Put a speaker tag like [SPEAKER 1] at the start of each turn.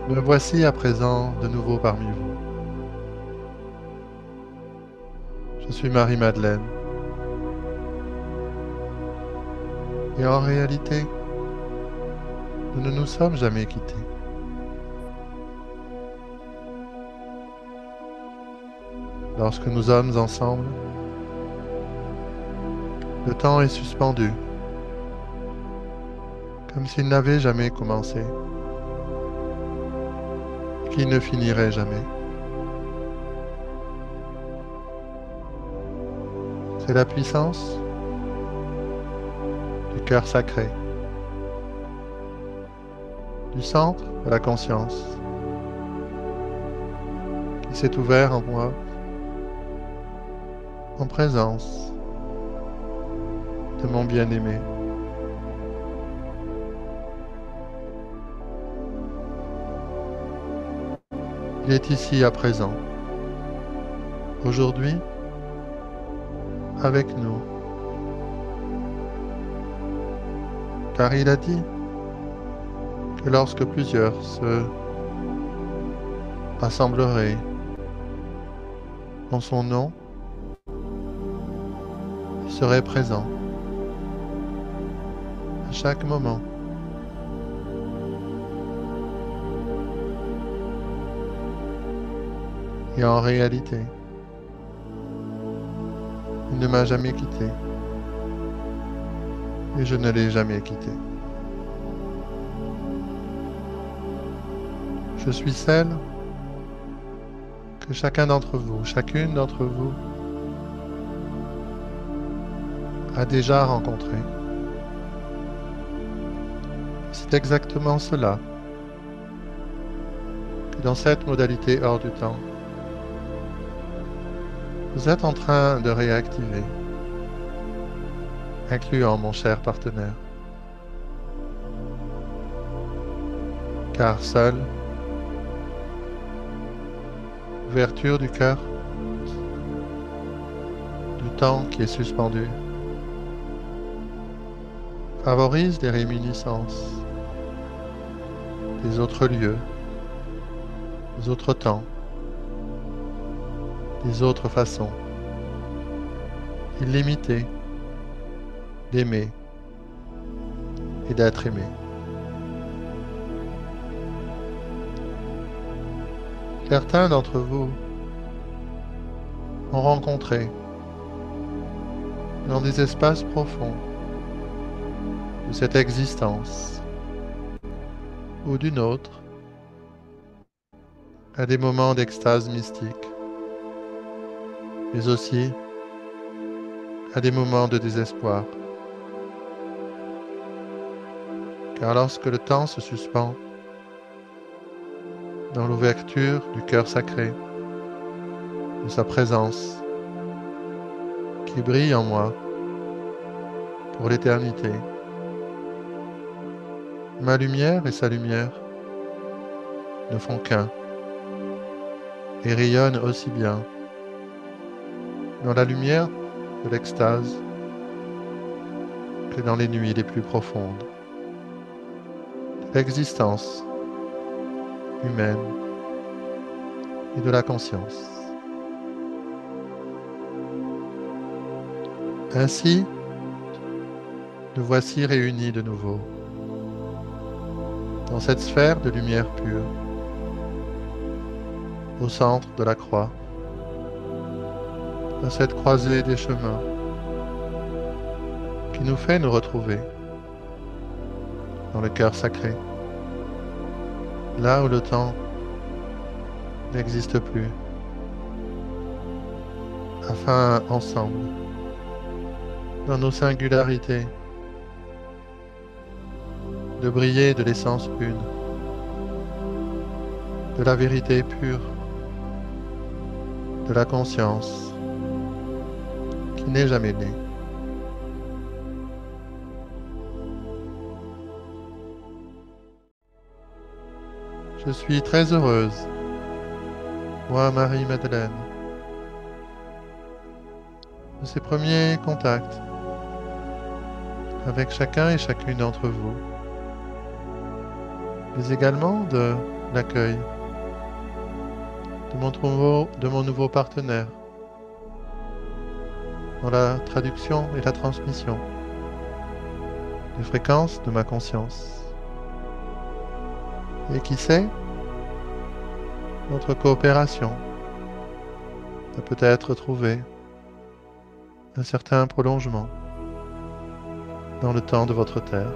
[SPEAKER 1] Me voici à présent de nouveau parmi vous. Je suis Marie-Madeleine. Et en réalité, nous ne nous sommes jamais quittés. Lorsque nous sommes ensemble, le temps est suspendu, comme s'il n'avait jamais commencé, qu'il ne finirait jamais. C'est la puissance du cœur sacré, du centre de la conscience, qui s'est ouvert en moi en présence de mon bien-aimé. Il est ici à présent, aujourd'hui, avec nous, car il a dit que lorsque plusieurs se rassembleraient en son nom, il serait présent à chaque moment. Et en réalité, il ne m'a jamais quitté et je ne l'ai jamais quitté. Je suis celle que chacun d'entre vous, chacune d'entre vous a déjà rencontrée. C'est exactement cela que dans cette modalité hors du temps, vous êtes en train de réactiver, incluant mon cher partenaire. Car seule l'ouverture du cœur, du temps qui est suspendu, favorise les réminiscences des autres lieux, des autres temps, des autres façons illimitées d'aimer et d'être aimé. Certains d'entre vous ont rencontré dans des espaces profonds de cette existence ou d'une autre à des moments d'extase mystique, mais aussi à des moments de désespoir. Car lorsque le temps se suspend dans l'ouverture du cœur sacré, de sa présence, qui brille en moi pour l'éternité, ma lumière et sa lumière ne font qu'un et rayonnent aussi bien dans la lumière de l'extase que dans les nuits les plus profondes de l'existence humaine et de la conscience. Ainsi, nous voici réunis de nouveau dans cette sphère de lumière pure, au centre de la croix, à cette croisée des chemins qui nous fait nous retrouver dans le cœur sacré, là où le temps n'existe plus, afin ensemble, dans nos singularités, de briller de l'essence une, de la vérité pure, de la conscience qui n'est jamais née. Je suis très heureuse, moi Marie-Madeleine, de ces premiers contacts avec chacun et chacune d'entre vous, mais également de l'accueil de mon nouveau partenaire dans la traduction et la transmission des fréquences de ma conscience. Et qui sait, notre coopération va peut-être trouver un certain prolongement dans le temps de votre Terre.